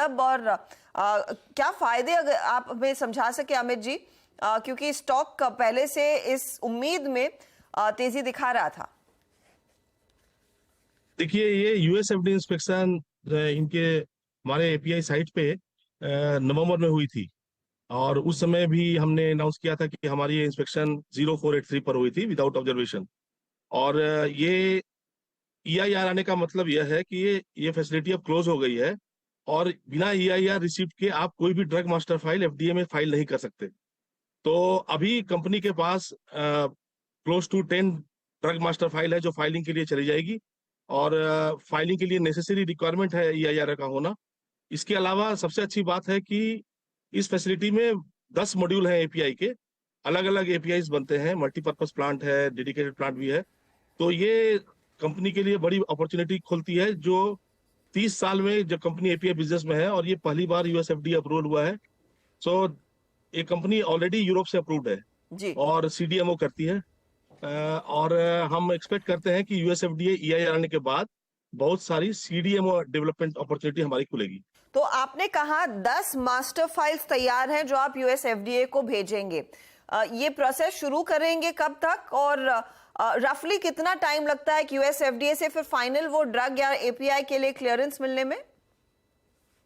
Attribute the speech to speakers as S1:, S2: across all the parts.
S1: मतलब, और क्या फायदे अगर आप हमें समझा सके अमित जी, क्योंकि स्टॉक पहले से इस उम्मीद में तेजी दिखा रहा था।
S2: देखिए, ये यूएसएफडी इंस्पेक्शन इनके हमारे एपीआई साइट पे नवंबर में हुई थी। और उस समय भी हमने अनाउंस किया था कि हमारी ये इंस्पेक्शन 0483 पर हुई थी विदाउट ऑब्जर्वेशन। और ये ईआईआर आने का मतलब यह है कि ये फैसिलिटी अब क्लोज हो गई है, और बिना ईआईआर रिसिप्ट के आप कोई भी ड्रग मास्टर फाइल एफडीए में फाइल नहीं कर सकते। तो अभी कंपनी के पास close to 10 drug master file है जो फाइलिंग के लिए चली जाएगी, और फाइलिंग के लिए नेसेसरी रिक्वायरमेंट है ईआईआर का होना। इसके अलावा सबसे अच्छी बात है कि इस फैसिलिटी में 10 मॉड्यूल हैं एपीआई के। अलग अलग एपीआईज बनते हैं, मल्टीपर्पज प्लांट है, डेडिकेटेड प्लांट भी है। तो ये कंपनी के लिए बड़ी अपॉर्चुनिटी खोलती है, जो 30 साल में जब कंपनी एपीआई बिजनेस में है, और ये पहली बार यूएसएफडी अप्रूवल हुआ है। सो ये कंपनी ऑलरेडी यूरोप से अप्रूव्ड है
S1: जी।
S2: और सीडीएमओ करती है। और हम एक्सपेक्ट करते हैं कि यूएसएफडीए ईआईआर आने के बाद बहुत सारी सीडीएमओ डेवलपमेंट अपॉर्चुनिटी हमारी खुलेगी।
S1: तो आपने कहा 10 मास्टर फाइल्स तैयार हैं जो आप यूएस एफडीए को भेजेंगे। ये प्रोसेस शुरू करेंगे कब तक, और रफली कितना टाइम लगता है कि यूएस एफडीए से फिर फाइनल वो ड्रग या एपीआई के लिए क्लियरेंस मिलने में?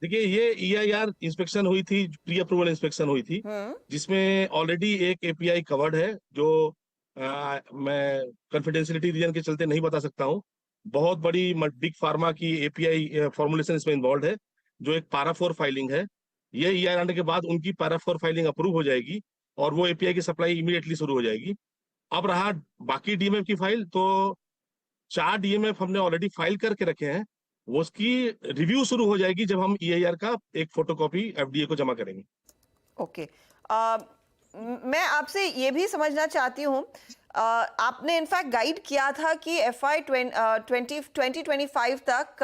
S2: देखिए, ये ईआईआर इंस्पेक्शन हुई थी, प्री अप्रूवल इंस्पेक्शन हुई थी, जिसमें ऑलरेडी एक एपीआई कवर्ड है, जो मैं कॉन्फिडेंशियलिटी रीजन के चलते नहीं बता सकता हूँ। बहुत बड़ी बिग फार्मा की एपीआई फॉर्मुलेशन इसमें इन्वॉल्व है, जो एक पैरा 4 फाइलिंग है। ये ईआईआर आने के बाद उनकी पैरा 4 फाइलिंग अप्रूव हो जाएगी, और वो एपीआई की सप्लाई इमीडिएटली शुरू हो जाएगी। अब रहा बाकी डीएमएफ की फाइल, तो 4 डीएमएफ हमने ऑलरेडी फाइल करके रखे हैं। वो उसकी रिव्यू शुरू हो जाएगी जब हम ईआईआर का एक फोटोकॉपी एफडीए को जमा करेंगे।
S1: ओके। मैं आपसे ये भी समझना चाहती हूँ, आपने इनफैक्ट गाइड किया था कि एफआई 2025 तक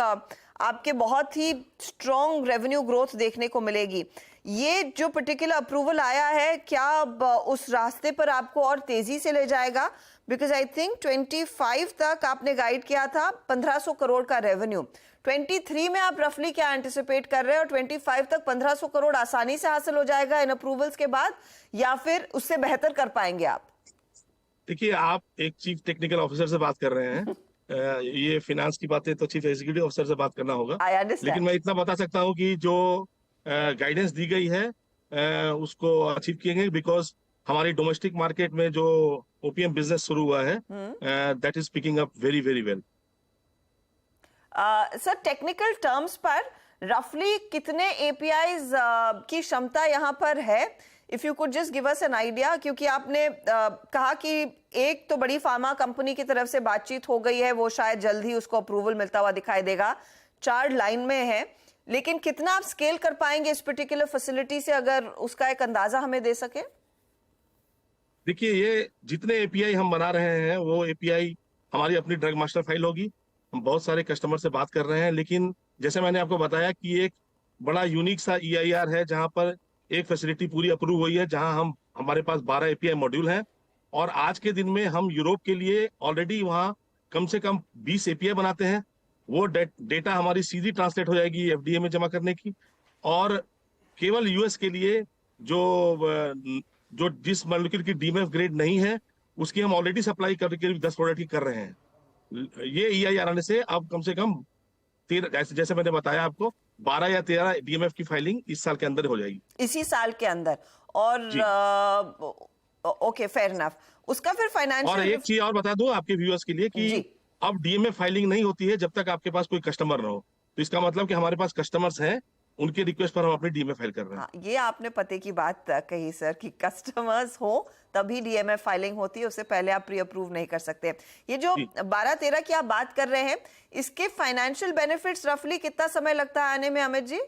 S1: आपके बहुत ही स्ट्रॉन्ग रेवेन्यू ग्रोथ देखने को मिलेगी। ये जो पर्टिकुलर अप्रूवल आया है, क्या अब उस रास्ते पर आपको और तेजी से ले जाएगा? बिकॉज आई थिंक 25 तक आपने गाइड किया था 1500 करोड़ का रेवेन्यू। 23 में आप रफली क्या एंटिसिपेट कर रहे हैं, और 25 तक 1500 करोड़ आसानी से हासिल हो जाएगा इन अप्रूवल्स के बाद, या फिर उससे बेहतर कर पाएंगे आप?
S2: देखिए, आप एक चीफ टेक्निकल ऑफिसर से बात कर रहे हैं। ये फाइनेंस की बातें तो चीफ एग्जीक्यूटिव ऑफिसर से बात करना होगा।
S1: आई
S2: लेकिन
S1: अंडरस्टैंड।
S2: मैं इतना बता सकता हूँ कि जो गाइडेंस दी गई है उसको अचीव किएंगे, बिकॉज हमारी डोमेस्टिक मार्केट में जो ओपीएम बिजनेस शुरू हुआ है, that is picking up very very well.
S1: Sir, technical terms पर रफली कितने एपीआईज की क्षमता यहाँ पर है? If you could just give us an idea, क्योंकि आपने कहा कि एक तो बड़ी फार्मा कंपनी की तरफ से बातचीत हो गई है, वो शायद जल्द ही उसको अप्रूवल मिलता हुआ दिखाई देगा। 4 लाइन में है, लेकिन कितना आप स्केल कर पाएंगे इस पर्टिकुलर फैसिलिटी से, अगर उसका एक अंदाजा हमें दे सके?
S2: देखिए, ये जितने एपीआई हम बना रहे हैं, वो एपीआई हमारी अपनी ड्रग मास्टर फाइल होगी। हम बहुत सारे कस्टमर से बात कर रहे हैं, लेकिन जैसे मैंने आपको बताया कि एक बड़ा यूनिक सा ईआईआर है, जहां पर एक फैसिलिटी पूरी अप्रूव हुई है, जहां हमारे पास 12 एपीआई मॉड्यूल हैं। और आज के दिन में हम यूरोप के लिए ऑलरेडी वहाँ कम से कम 20 एपीआई बनाते हैं। वो डेटा हमारी सीधी ट्रांसलेट हो जाएगी एफडीए में जमा करने की। और केवल यूएस के लिए जो जिस मॉलिक्यूल की डीएमएफ ग्रेड नहीं है, उसकी हम ऑलरेडी सप्लाई करके 10 प्रोडक्ट की कर रहे हैं। ये ईआईआर आने से अब कम से कम 13, जैसे मैंने बताया आपको, 12 या 13 डीएमएफ की फाइलिंग इस साल के अंदर हो जाएगी,
S1: इसी साल के अंदर। और ओके, फेयर इनफ। उसका फिर
S2: और
S1: फाइनेंशियल
S2: एक चीज और बता दूं आपके व्यूअर्स के लिए कि
S1: जी।
S2: अब डीएमएफ फाइलिंग नहीं होती है जब तक आपके पास कोई कस्टमर ना हो। तो इसका मतलब कि हमारे पास कस्टमर्स हैं, उनके रिक्वेस्ट पर हम अपनी डीएमएफ फाइल कर रहे हैं।
S1: हाँ, ये आपने पते की बात कही सर, कि कस्टमर्स हो तभी डीएमएफ फाइलिंग होती है, उससे पहले आप प्री अप्रूव नहीं कर सकते। ये जो 12-13 की आप बात कर रहे हैं, इसके फाइनेंशियल बेनिफिट्स रफली कितना समय लगता है आने में, अमित जी?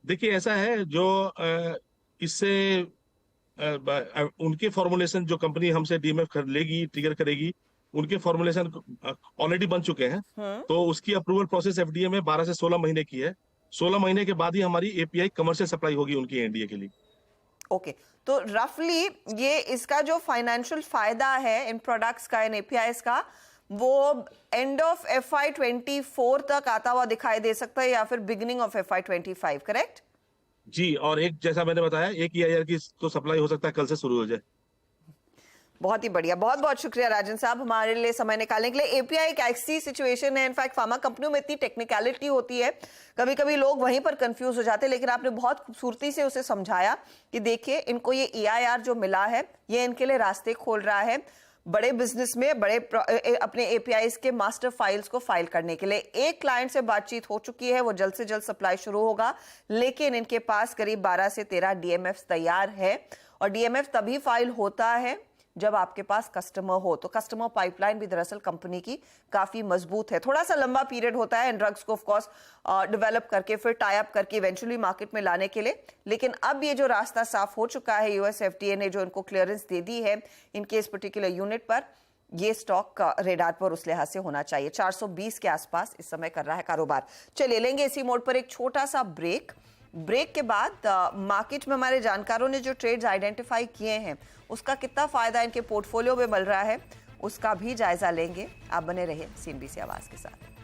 S2: देखिए, ऐसा है, जो इससे उनके फॉर्मुलेशन जो कंपनी हमसे डीएमएफ कर लेगी, ट्रिगर करेगी, उनके फॉर्मुलेशन ऑलरेडी बन चुके हैं। तो उसकी अप्रूवल प्रोसेस एफडीए में 12 से 16 महीने की है। 16 महीने के बाद ही हमारी एपीआई कमर्शियल सप्लाई होगी उनकी एनडीए के लिए।
S1: ओके, तो रफली ये इसका जो फाइनेंशियल फायदा है इन प्रोडक्ट्स का, इन एपीआईज का, वो एंड ऑफ FY24 तक आता हुआ दिखाई दे सकता है या फिर बिगिनिंग ऑफ FY25, करेक्ट?
S2: जी, और एक जैसा मैंने बताया, एक EIR की तो सप्लाई हो सकता है कल से शुरू हो जाए।
S1: बहुत ही बढ़िया, बहुत बहुत शुक्रिया राजन साहब हमारे लिए समय निकालने के लिए। एपीआई एक ऐसी सिचुएशन है, इनफैक्ट फार्मा कंपनियों में इतनी टेक्निकलिटी होती है, कभी कभी लोग वहीं पर कंफ्यूज हो जाते हैं, लेकिन आपने बहुत खूबसूरती से उसे समझाया कि देखिए इनको ये EIR जो मिला है ये इनके लिए रास्ते खोल रहा है बड़े बिजनेस में, बड़े अपने एपीआईज के मास्टर फाइल्स को फाइल करने के लिए। एक क्लाइंट से बातचीत हो चुकी है, वो जल्द से जल्द सप्लाई शुरू होगा, लेकिन इनके पास करीब 12 से 13 DMF तैयार है। और DMF तभी फाइल होता है जब आपके पास कस्टमर हो, तो कस्टमर पाइपलाइन भी दरअसल कंपनी की काफी मजबूत है। थोड़ा सा लंबा पीरियड होता है इन ड्रग्स को ऑफ कोर्स डेवलप करके फिर टाई अप करके इवेंचुअली मार्केट में लाने के लिए, लेकिन अब ये जो रास्ता साफ हो चुका है, US FDA ने जो इनको क्लियरेंस दे दी है इनके इस पर्टिकुलर यूनिट पर, ये स्टॉक रेडार पर उस लिहाज से होना चाहिए। 420 के आसपास इस समय कर रहा है कारोबार। चलिए लेंगे इसी मोड पर एक छोटा सा ब्रेक के बाद मार्केट में हमारे जानकारों ने जो ट्रेड्स आइडेंटिफाई किए हैं उसका कितना फायदा इनके पोर्टफोलियो में मिल रहा है उसका भी जायजा लेंगे। आप बने रहिए CNBC आवाज के साथ।